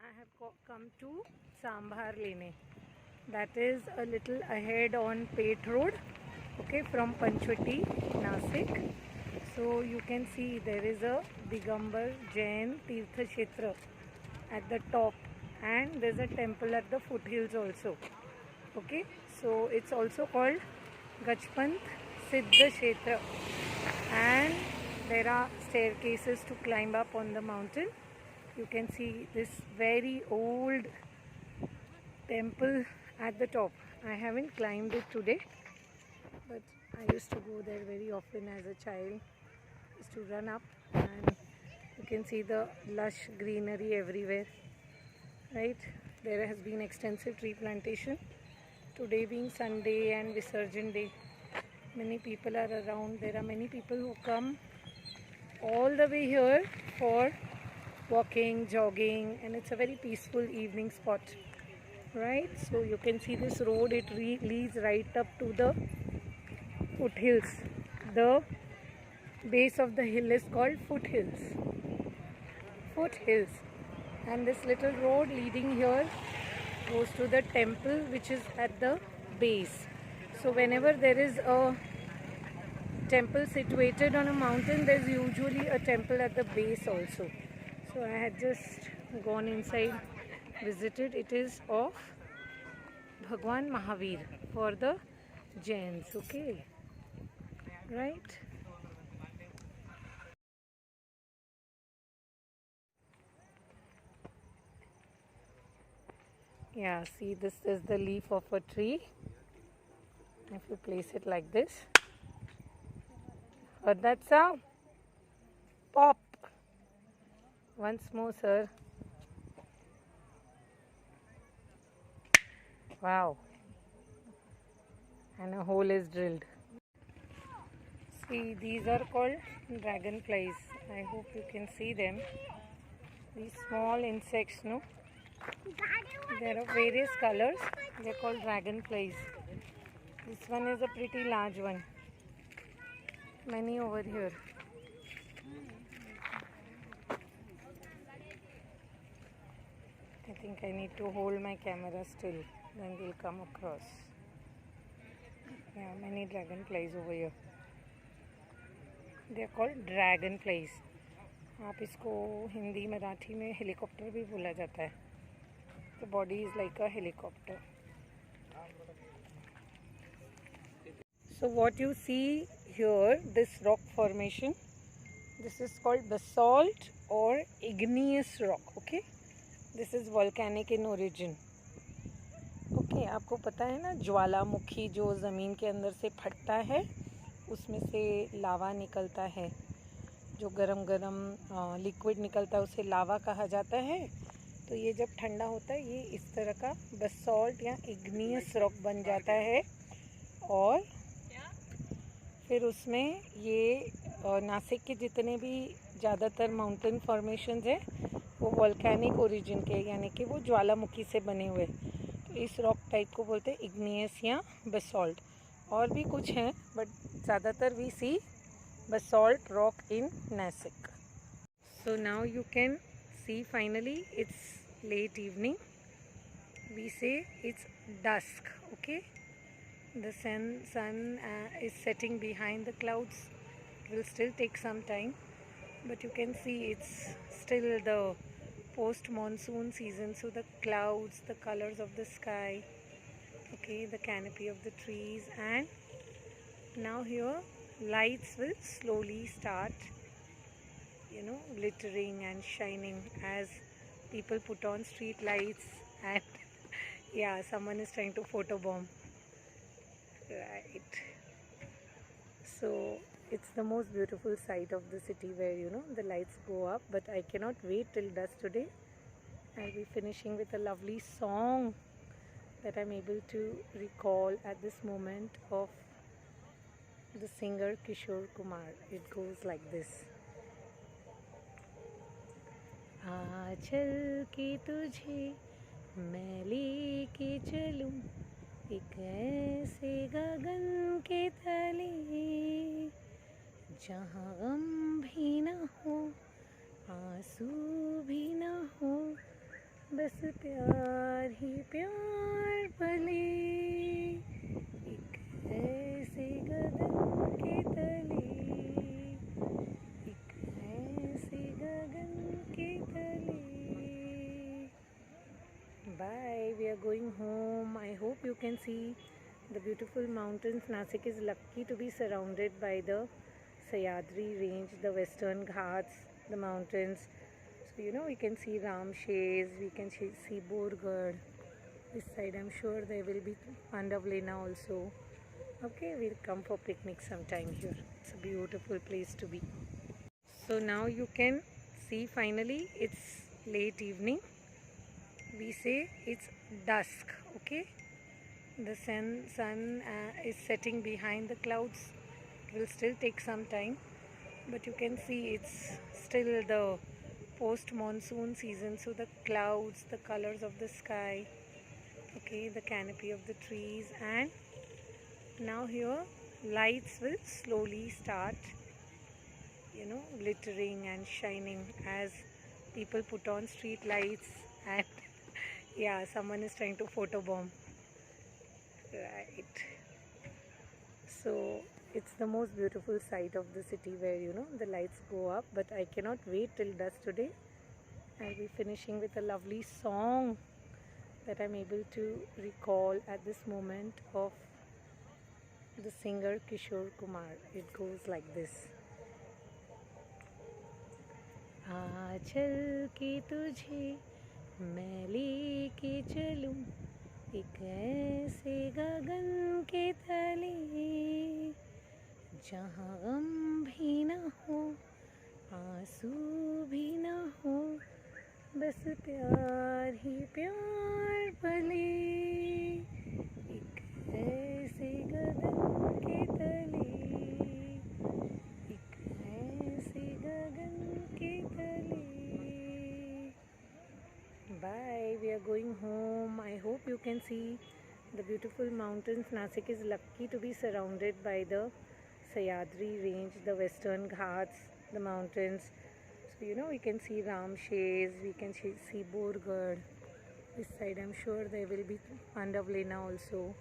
I have come to Sambhar Lene. That is a little ahead on Pet Road, okay, from Panchvati, Nasik. So you can see there is a Digambar Jain Tirtha Kshetra at the top, and there's a temple at the foothills also. Okay, so it's also called Gachpant Siddha Kshetra, and there are staircases to climb up on the mountain. You can see this very old temple at the top. I haven't climbed it today, but I used to go there very often as a child. Used to run up, and you can see the lush greenery everywhere, right? There has been extensive tree plantation. Today being Sunday and Visarjan Day, many people are around. There are many people who come all the way here for walking, jogging, and it's a very peaceful evening spot, right? So you can see this road, it leads right up to the foothills. The base of the hill is called foothills, and this little road leading here goes to the temple, which is at the base. So whenever there is a temple situated on a mountain, there's usually a temple at the base also. So I had just gone inside, visited. It is of Bhagwan Mahavir for the Jains, okay, right? Yeah, see, this is the leaf of a tree. If you place it like this, heard that sound? Pop. Once more, sir. Wow. And a hole is drilled. See, these are called dragonflies. I hope you can see them. These small insects, no? There are various colors. They're called dragonflies. This one is a pretty large one. Many over here. I think I need to hold my camera still, then they'll come across. Yeah, many dragonflies over here. They are called dragonflies. आप इसको हिंदी मराठी में helicopter भी बोला जाता है. The body is like a helicopter. So what you see here, this rock formation, this is called basalt or igneous rock. Okay, this is volcanic in origin. Okay, आपको पता है ना, ज्वालामुखी जो ज़मीन के अंदर से फटता है, उसमें से लावा निकलता है. जो गरम गरम लिक्विड निकलता है उसे लावा कहा जाता है. तो ये जब ठंडा होता है, ये इस तरह का बसॉल्ट या इग्नियस रॉक बन जाता है, और फिर उसमें ये नासिक के जितने भी ज़्यादातर माउंटेन फॉर्मेशंस हैं वो वोल्केनिक ओरिजिन के, यानी कि वो ज्वालामुखी से बने हुए. तो इस रॉक टाइप को बोलते हैं इग्नियस या बसॉल्ट. और भी कुछ हैं, बट ज़्यादातर we see basalt rock in Nasik. So now you can see, finally it's late evening. We say it's dusk. Okay, the sun is setting behind the clouds. It will still take some time, but you can see it's still the post monsoon season. So the clouds, the colors of the sky, okay, the canopy of the trees, and now here lights will slowly start, glittering and shining as people put on street lights. And yeah, someone is trying to photobomb, right? So it's the most beautiful sight of the city where the lights go up. But I cannot wait till dusk today. I'll be finishing with a lovely song that I'm able to recall at this moment of the singer Kishore Kumar. It goes like this. आ चल के तुझे मैं लेके चलूं एक ऐसे गगन के तले, जहाँ गम भी न हो, आंसू भी न हो, प्यार भले, एक ऐसे गगन के तले, एक ऐसे गगन के तले. Bye, we are going home. I hope you can see the beautiful mountains. Nasik is lucky to be surrounded by the Sahyadri range, the western Ghats, the mountains. So we can see Ramshes, we can see Borgarh. This side I'm sure there will be Pandavlena also. Okay, we'll come for picnic sometime here. It's a beautiful place to be. So now you can see finally it's late evening. We say it's dusk. Okay, the sun is setting behind the clouds. It will still take some time, but you can see it's still the post-monsoon season, so the clouds, the colors of the sky, okay, the canopy of the trees, and now here lights will slowly start glittering and shining as people put on street lights. And yeah, someone is trying to photobomb, right? So it's the most beautiful sight of the city where the lights go up. But I cannot wait till dusk today. I'll be finishing with a lovely song that I'm able to recall at this moment of the singer Kishore Kumar. It goes like this. आ चल के तुझे मैं लेके चलूं एक ऐसे गगन के तले, जहाँ गम भी न हो, आंसू भी न हो, बस प्यार ही प्यार भले, एक ऐसे गगन के तले, एक ऐसे गगन के तले. Bye, we are going home. I hope you can see the beautiful mountains. Nasik is lucky to be surrounded by the Sahyadri range, the western Ghats, the mountains. So we can see Ramshes, we can see Borgarh. This side I'm sure there will be Pandavlena also.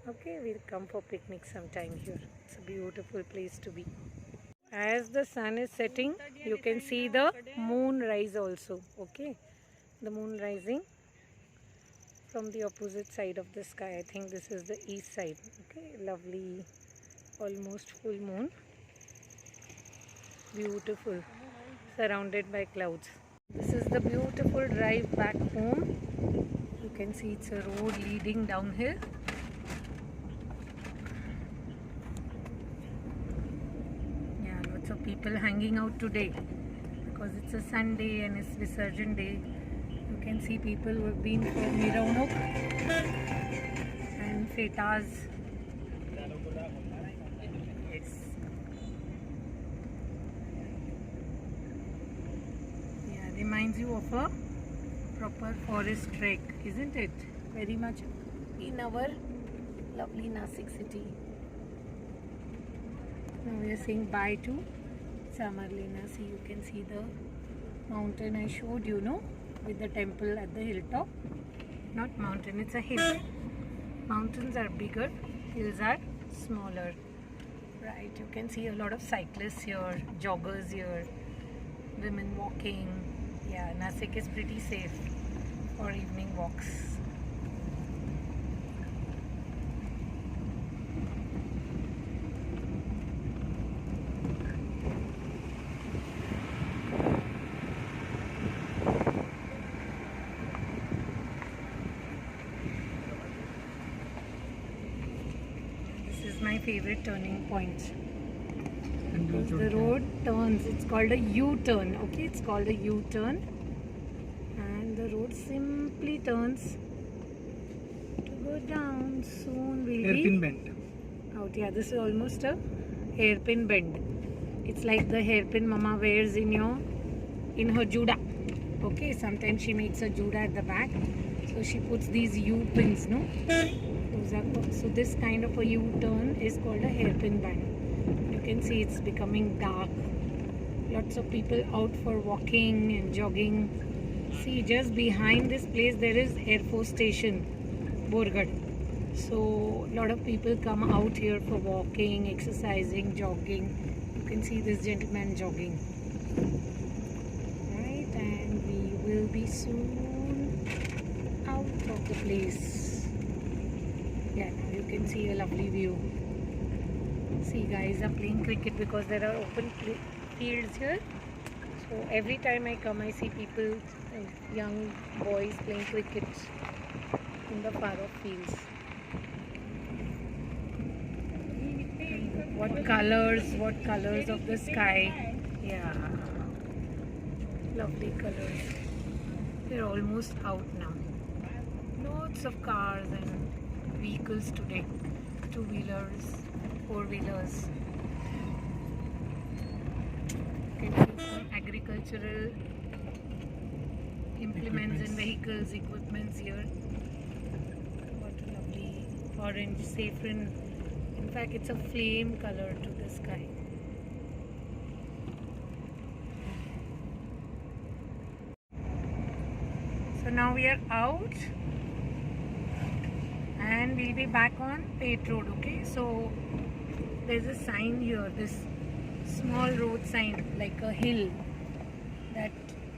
Okay, we'll come for picnic sometime here. It's a beautiful place to be. As the sun is setting, you can see the moon rise also. Okay, the moon rising from the opposite side of the sky. I think this is the east side. Okay, lovely, almost full moon. Beautiful, surrounded by clouds. This is the beautiful drive back home. You can see it's a road leading downhill. Yeah, lots of people hanging out today because it's a Sunday and it's Visarjan day. You can see people who have been for Miraunok and Fetas. Yeah, reminds you of a proper forest trek, isn't it? Very much in our lovely Nasik city. Now we are saying bye to Samarlena. See, you can see the mountain I showed you, no? With the temple at the hilltop. Not mountain, it's a hill. Mountains are bigger, hills are smaller. Right, you can see a lot of cyclists here, joggers here, women walking. Yeah, Nasik is pretty safe for evening walks. My favorite turning point. The road turns, it's called a U-turn. Okay, it's called a U-turn, and the road simply turns to go down. Soon we'll hairpin bend out. Yeah, this is almost a hairpin bend. It's like the hairpin mama wears in her juda. Okay, sometimes she makes a juda at the back, so she puts these U-pins, no? So this kind of a U-turn is called a hairpin bend. You can see it's becoming dark. Lots of people out for walking and jogging. See, just behind this place there is Air Force Station, Borgad. So a lot of people come out here for walking, exercising, jogging. You can see this gentleman jogging. Right, and we will be soon out of the place. Yeah, now you can see a lovely view. See, guys are playing cricket because there are open fields here. So every time I come, I see people, young boys playing cricket in the far off fields. What colors of the sky. Yeah, lovely colors. We're almost out now. Lots of cars and vehicles today. Two-wheelers, four-wheelers. You can see some agricultural implements and vehicles, equipments here. What a lovely orange saffron. In fact, it's a flame color to the sky. So now we are out and we'll be back on Pate Road, okay? So there's a sign here, this small road sign like a hill that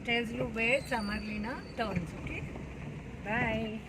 tells you where Samarlina turns, okay? Bye.